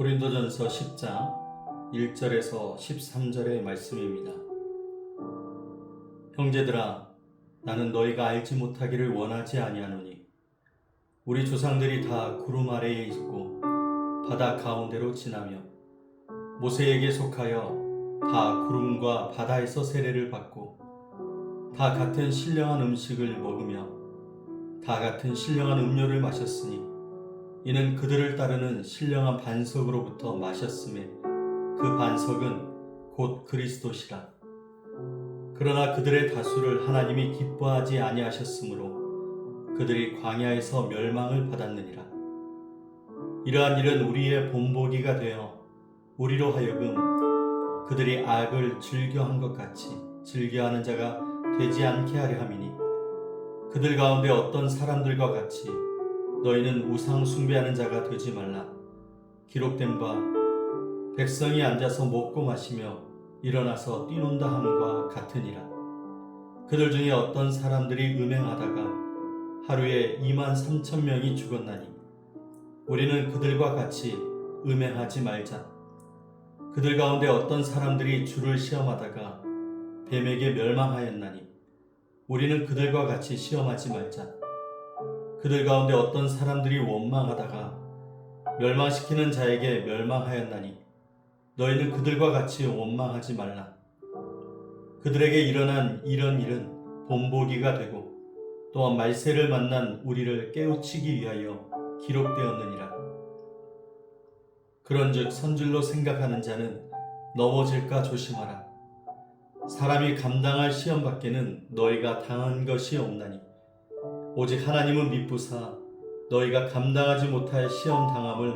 고린도전서 10장 1절에서 13절의 말씀입니다. 형제들아, 나는 너희가 알지 못하기를 원하지 아니하노니 우리 조상들이 다 구름 아래에 있고 바다 가운데로 지나며 모세에게 속하여 다 구름과 바다에서 세례를 받고 다 같은 신령한 음식을 먹으며 다 같은 신령한 음료를 마셨으니 이는 그들을 따르는 신령한 반석으로부터 마셨음에 그 반석은 곧 그리스도시라. 그러나 그들의 다수를 하나님이 기뻐하지 아니하셨으므로 그들이 광야에서 멸망을 받았느니라. 이러한 일은 우리의 본보기가 되어 우리로 하여금 그들이 악을 즐겨한 것 같이 즐겨하는 자가 되지 않게 하려 함이니, 그들 가운데 어떤 사람들과 같이 너희는 우상 숭배하는 자가 되지 말라. 기록된 바 백성이 앉아서 먹고 마시며 일어나서 뛰논다 함과 같으니라. 그들 중에 어떤 사람들이 음행하다가 하루에 23,000명이 죽었나니 우리는 그들과 같이 음행하지 말자. 그들 가운데 어떤 사람들이 주를 시험하다가 뱀에게 멸망하였나니 우리는 그들과 같이 시험하지 말자. 그들 가운데 어떤 사람들이 원망하다가 멸망시키는 자에게 멸망하였나니 너희는 그들과 같이 원망하지 말라. 그들에게 일어난 이런 일은 본보기가 되고 또한 말세를 만난 우리를 깨우치기 위하여 기록되었느니라. 그런즉 선줄로 생각하는 자는 넘어질까 조심하라. 사람이 감당할 시험 밖에는 너희가 당한 것이 없나니 오직 하나님은 미쁘사 너희가 감당하지 못할 시험 당함을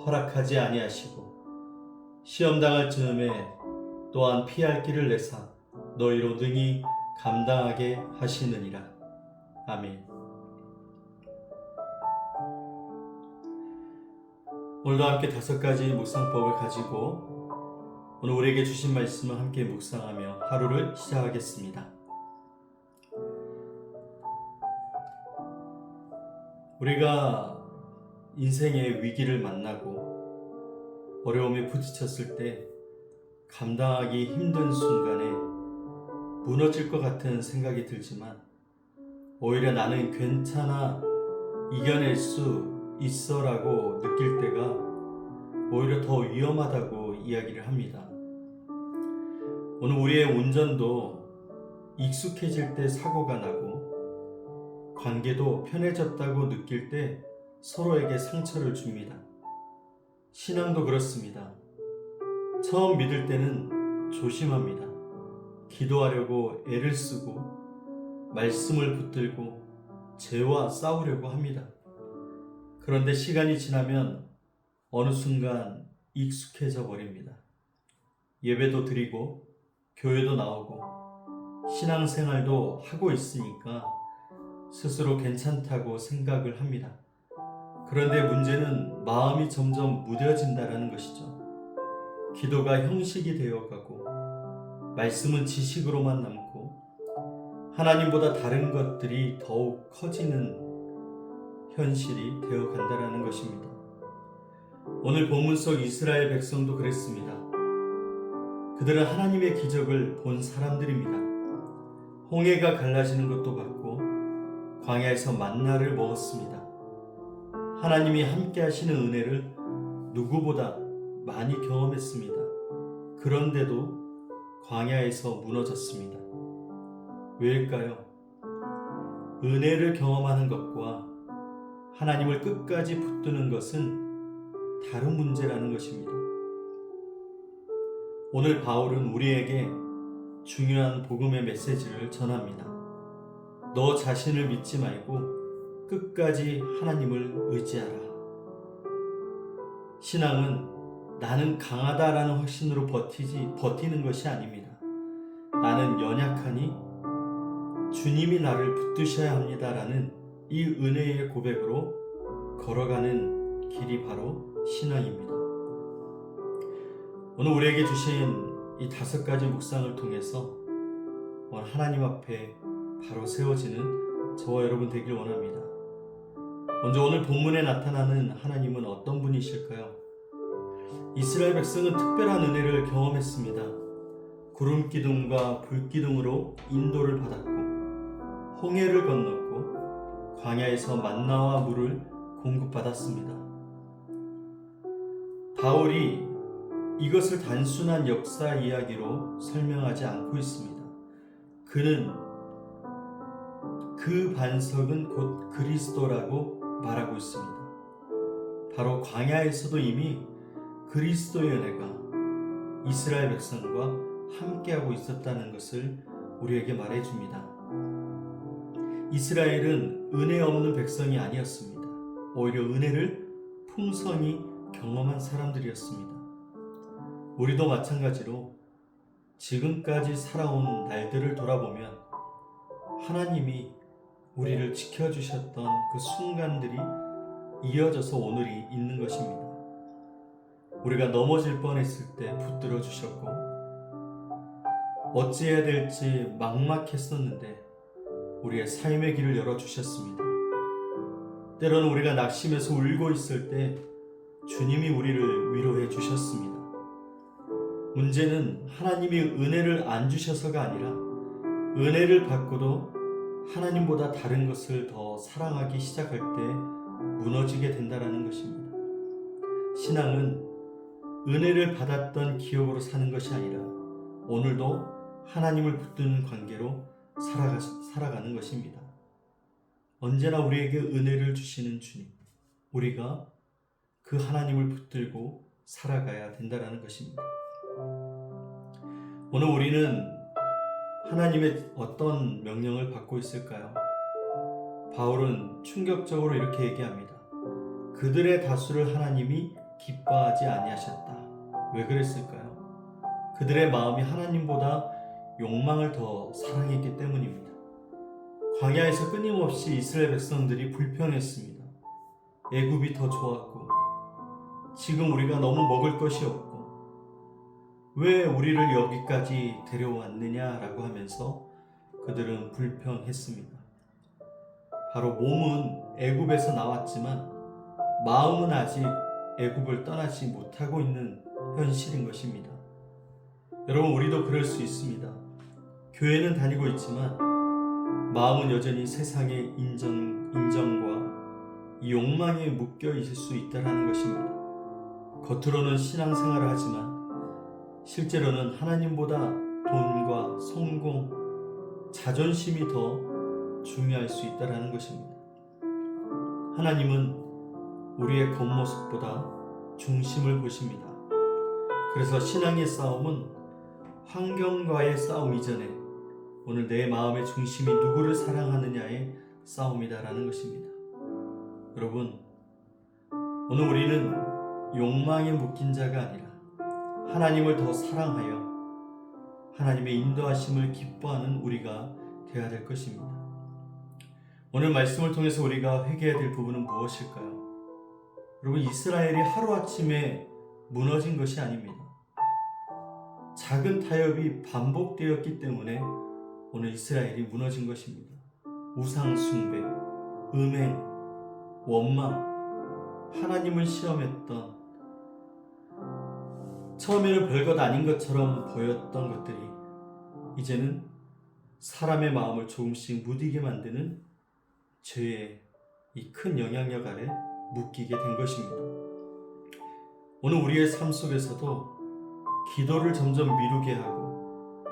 허락하지 아니하시고 시험 당할 즈음에 또한 피할 길을 내사 너희로 능히 감당하게 하시느니라. 아멘. 오늘도 함께 5가지 묵상법을 가지고 오늘 우리에게 주신 말씀을 함께 묵상하며 하루를 시작하겠습니다. 우리가 인생의 위기를 만나고 어려움에 부딪혔을 때 감당하기 힘든 순간에 무너질 것 같은 생각이 들지만 오히려 나는 괜찮아, 이겨낼 수 있어 라고 느낄 때가 오히려 더 위험하다고 이야기를 합니다. 오늘 우리의 운전도 익숙해질 때 사고가 나고 관계도 편해졌다고 느낄 때 서로에게 상처를 줍니다. 신앙도 그렇습니다. 처음 믿을 때는 조심합니다. 기도하려고 애를 쓰고 말씀을 붙들고 죄와 싸우려고 합니다. 그런데 시간이 지나면 어느 순간 익숙해져 버립니다. 예배도 드리고 교회도 나오고 신앙생활도 하고 있으니까 스스로 괜찮다고 생각을 합니다. 그런데 문제는 마음이 점점 무뎌진다는 것이죠. 기도가 형식이 되어가고 말씀은 지식으로만 남고 하나님보다 다른 것들이 더욱 커지는 현실이 되어간다는 것입니다. 오늘 본문 속 이스라엘 백성도 그랬습니다. 그들은 하나님의 기적을 본 사람들입니다. 홍해가 갈라지는 것도 봤고 광야에서 만나를 먹었습니다. 하나님이 함께 하시는 은혜를 누구보다 많이 경험했습니다. 그런데도 광야에서 무너졌습니다. 왜일까요? 은혜를 경험하는 것과 하나님을 끝까지 붙드는 것은 다른 문제라는 것입니다. 오늘 바울은 우리에게 중요한 복음의 메시지를 전합니다. 너 자신을 믿지 말고 끝까지 하나님을 의지하라. 신앙은 나는 강하다라는 확신으로 버티는 것이 아닙니다. 나는 연약하니 주님이 나를 붙드셔야 합니다라는 이 은혜의 고백으로 걸어가는 길이 바로 신앙입니다. 오늘 우리에게 주신 이 5가지 묵상을 통해서 오늘 하나님 앞에 바로 세워지는 저와 여러분 되길 원합니다. 먼저 오늘 본문에 나타나는 하나님은 어떤 분이실까요? 이스라엘 백성은 특별한 은혜를 경험했습니다. 구름 기둥과 불 기둥으로 인도를 받았고 홍해를 건넜고 광야에서 만나와 물을 공급받았습니다. 바울이 이것을 단순한 역사 이야기로 설명하지 않고 있습니다. 그는 그 반석은 곧 그리스도라고 말하고 있습니다. 바로 광야에서도 이미 그리스도의 은혜가 이스라엘 백성과 함께하고 있었다는 것을 우리에게 말해줍니다. 이스라엘은 은혜 없는 백성이 아니었습니다. 오히려 은혜를 풍성히 경험한 사람들이었습니다. 우리도 마찬가지로 지금까지 살아온 날들을 돌아보면 하나님이 우리를 지켜주셨던 그 순간들이 이어져서 오늘이 있는 것입니다. 우리가 넘어질 뻔했을 때 붙들어 주셨고 어찌해야 될지 막막했었는데 우리의 삶의 길을 열어주셨습니다. 때로는 우리가 낙심해서 울고 있을 때 주님이 우리를 위로해 주셨습니다. 문제는 하나님이 은혜를 안 주셔서가 아니라 은혜를 받고도 하나님보다 다른 것을 더 사랑하기 시작할 때 무너지게 된다는 것입니다. 신앙은 은혜를 받았던 기억으로 사는 것이 아니라 오늘도 하나님을 붙드는 관계로 살아가는 것입니다. 언제나 우리에게 은혜를 주시는 주님, 우리가 그 하나님을 붙들고 살아가야 된다는 것입니다. 오늘 우리는 하나님의 어떤 명령을 받고 있을까요? 바울은 충격적으로 이렇게 얘기합니다. 그들의 다수를 하나님이 기뻐하지 아니하셨다. 왜 그랬을까요? 그들의 마음이 하나님보다 욕망을 더 사랑했기 때문입니다. 광야에서 끊임없이 이스라엘 백성들이 불평했습니다. 애굽이 더 좋았고 지금 우리가 너무 먹을 것이 없고 왜 우리를 여기까지 데려왔느냐라고 하면서 그들은 불평했습니다. 바로 몸은 애굽에서 나왔지만 마음은 아직 애굽을 떠나지 못하고 있는 현실인 것입니다. 여러분, 우리도 그럴 수 있습니다. 교회는 다니고 있지만 마음은 여전히 세상의 인정과 이 욕망에 묶여 있을 수 있다는 것입니다. 겉으로는 신앙생활을 하지만 실제로는 하나님보다 돈과 성공, 자존심이 더 중요할 수 있다는 것입니다. 하나님은 우리의 겉모습보다 중심을 보십니다. 그래서 신앙의 싸움은 환경과의 싸움 이전에 오늘 내 마음의 중심이 누구를 사랑하느냐의 싸움이다라는 것입니다. 여러분, 오늘 우리는 욕망에 묶인 자가 아니라 하나님을 더 사랑하여 하나님의 인도하심을 기뻐하는 우리가 되어야 될 것입니다. 오늘 말씀을 통해서 우리가 회개해야 될 부분은 무엇일까요? 여러분, 이스라엘이 하루아침에 무너진 것이 아닙니다. 작은 타협이 반복되었기 때문에 오늘 이스라엘이 무너진 것입니다. 우상 숭배, 음행, 원망, 하나님을 시험했던 처음에는 별것 아닌 것처럼 보였던 것들이 이제는 사람의 마음을 조금씩 무디게 만드는 죄의 이 큰 영향력 아래 묶이게 된 것입니다. 오늘 우리의 삶 속에서도 기도를 점점 미루게 하고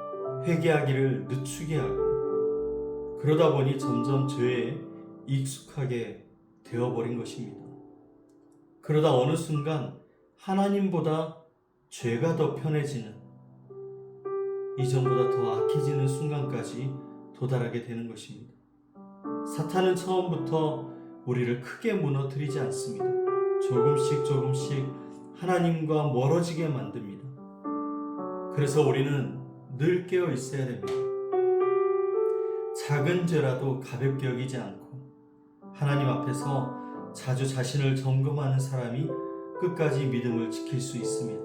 회개하기를 늦추게 하고 그러다 보니 점점 죄에 익숙하게 되어버린 것입니다. 그러다 어느 순간 하나님보다 죄가 더 편해지는, 이전보다 더 악해지는 순간까지 도달하게 되는 것입니다. 사탄은 처음부터 우리를 크게 무너뜨리지 않습니다. 조금씩 하나님과 멀어지게 만듭니다. 그래서 우리는 늘 깨어 있어야 됩니다. 작은 죄라도 가볍게 여기지 않고 하나님 앞에서 자주 자신을 점검하는 사람이 끝까지 믿음을 지킬 수 있습니다.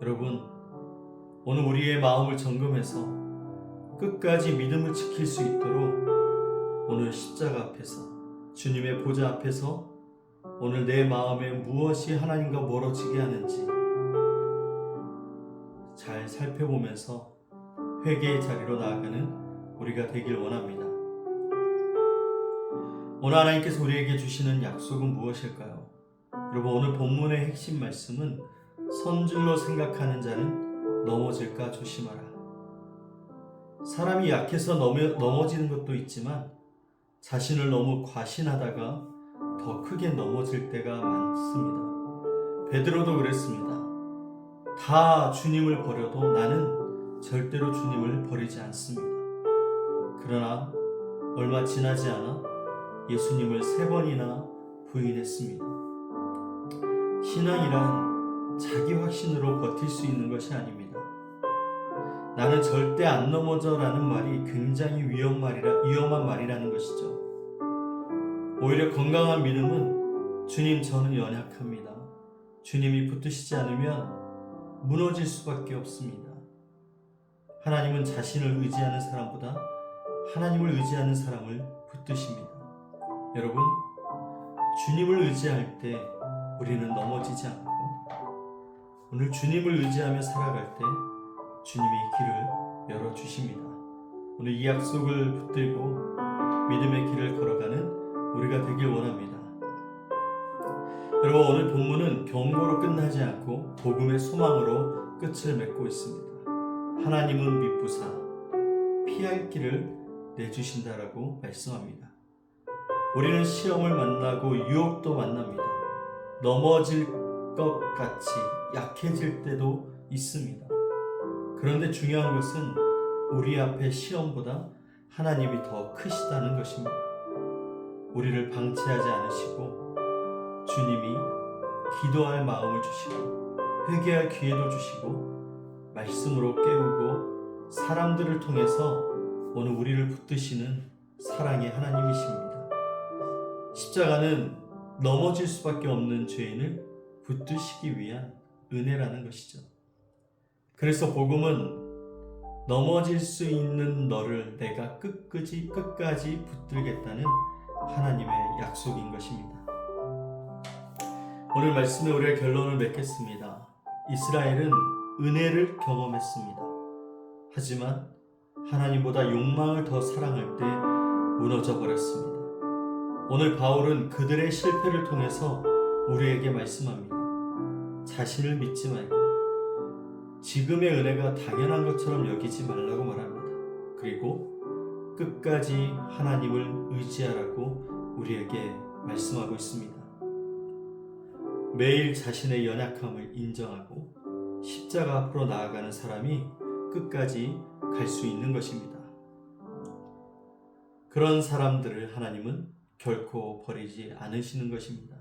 여러분, 오늘 우리의 마음을 점검해서 끝까지 믿음을 지킬 수 있도록 오늘 십자가 앞에서 주님의 보좌 앞에서 오늘 내 마음에 무엇이 하나님과 멀어지게 하는지 살펴보면서 회개의 자리로 나아가는 우리가 되길 원합니다. 오늘 하나님께서 우리에게 주시는 약속은 무엇일까요? 여러분, 오늘 본문의 핵심 말씀은 선줄로 생각하는 자는 넘어질까 조심하라. 사람이 약해서 넘어지는 것도 있지만 자신을 너무 과신하다가 더 크게 넘어질 때가 많습니다. 베드로도 그랬습니다. 다 주님을 버려도 나는 절대로 주님을 버리지 않습니다. 그러나 얼마 지나지 않아 예수님을 3번이나 부인했습니다. 신앙이란 자기 확신으로 버틸 수 있는 것이 아닙니다. 나는 절대 안 넘어져라는 말이 굉장히 위험한 말이라는 것이죠. 오히려 건강한 믿음은 주님, 저는 연약합니다. 주님이 붙드시지 않으면 무너질 수밖에 없습니다. 하나님은 자신을 의지하는 사람보다 하나님을 의지하는 사람을 붙드십니다. 여러분, 주님을 의지할 때 우리는 넘어지지 않고 오늘 주님을 의지하며 살아갈 때 주님이 길을 열어주십니다. 오늘 이 약속을 붙들고 믿음의 길을 걸어가는 우리가 되길 원합니다. 여러분, 오늘 본문은 경고로 끝나지 않고 복음의 소망으로 끝을 맺고 있습니다. 하나님은 미쁘사 피할 길을 내주신다라고 말씀합니다. 우리는 시험을 만나고 유혹도 만납니다. 넘어질 것 같이 약해질 때도 있습니다. 그런데 중요한 것은 우리 앞에 시험보다 하나님이 더 크시다는 것입니다. 우리를 방치하지 않으시고 주님이 기도할 마음을 주시고 회개할 기회도 주시고 말씀으로 깨우고 사람들을 통해서 오늘 우리를 붙드시는 사랑의 하나님이십니다. 십자가는 넘어질 수밖에 없는 죄인을 붙드시기 위한 은혜라는 것이죠. 그래서 복음은 넘어질 수 있는 너를 내가 끝까지 붙들겠다는 하나님의 약속인 것입니다. 오늘 말씀에 우리가 결론을 맺겠습니다. 이스라엘은 은혜를 경험했습니다. 하지만 하나님보다 욕망을 더 사랑할 때 무너져 버렸습니다. 오늘 바울은 그들의 실패를 통해서 우리에게 말씀합니다. 자신을 믿지 말고 지금의 은혜가 당연한 것처럼 여기지 말라고 말합니다. 그리고 끝까지 하나님을 의지하라고 우리에게 말씀하고 있습니다. 매일 자신의 연약함을 인정하고 십자가 앞으로 나아가는 사람이 끝까지 갈 수 있는 것입니다. 그런 사람들을 하나님은 결코 버리지 않으시는 것입니다.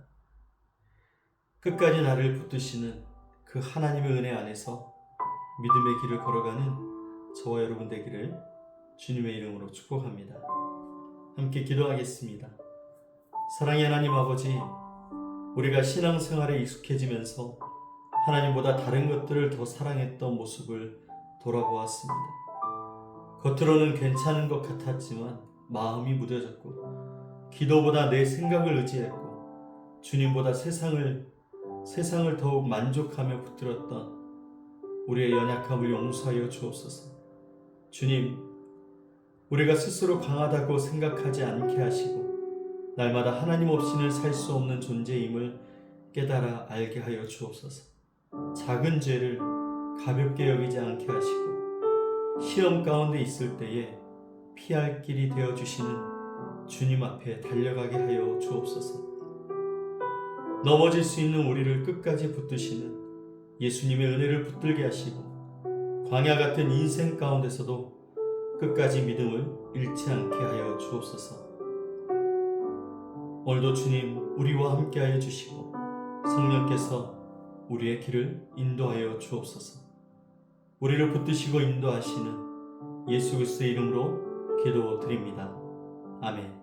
끝까지 나를 붙드시는 그 하나님의 은혜 안에서 믿음의 길을 걸어가는 저와 여러분 되기를 주님의 이름으로 축복합니다. 함께 기도하겠습니다. 사랑의 하나님 아버지, 우리가 신앙생활에 익숙해지면서 하나님보다 다른 것들을 더 사랑했던 모습을 돌아보았습니다. 겉으로는 괜찮은 것 같았지만 마음이 무뎌졌고 기도보다 내 생각을 의지했고 주님보다 세상을 더욱 만족하며 붙들었던 우리의 연약함을 용서하여 주옵소서. 주님, 우리가 스스로 강하다고 생각하지 않게 하시고 날마다 하나님 없이는 살 수 없는 존재임을 깨달아 알게 하여 주옵소서. 작은 죄를 가볍게 여기지 않게 하시고 시험 가운데 있을 때에 피할 길이 되어주시는 주님 앞에 달려가게 하여 주옵소서. 넘어질 수 있는 우리를 끝까지 붙드시는 예수님의 은혜를 붙들게 하시고 광야 같은 인생 가운데서도 끝까지 믿음을 잃지 않게 하여 주옵소서. 오늘도 주님 우리와 함께하여 주시고 성령께서 우리의 길을 인도하여 주옵소서. 우리를 붙드시고 인도하시는 예수 그리스도의 이름으로 기도드립니다. 아멘.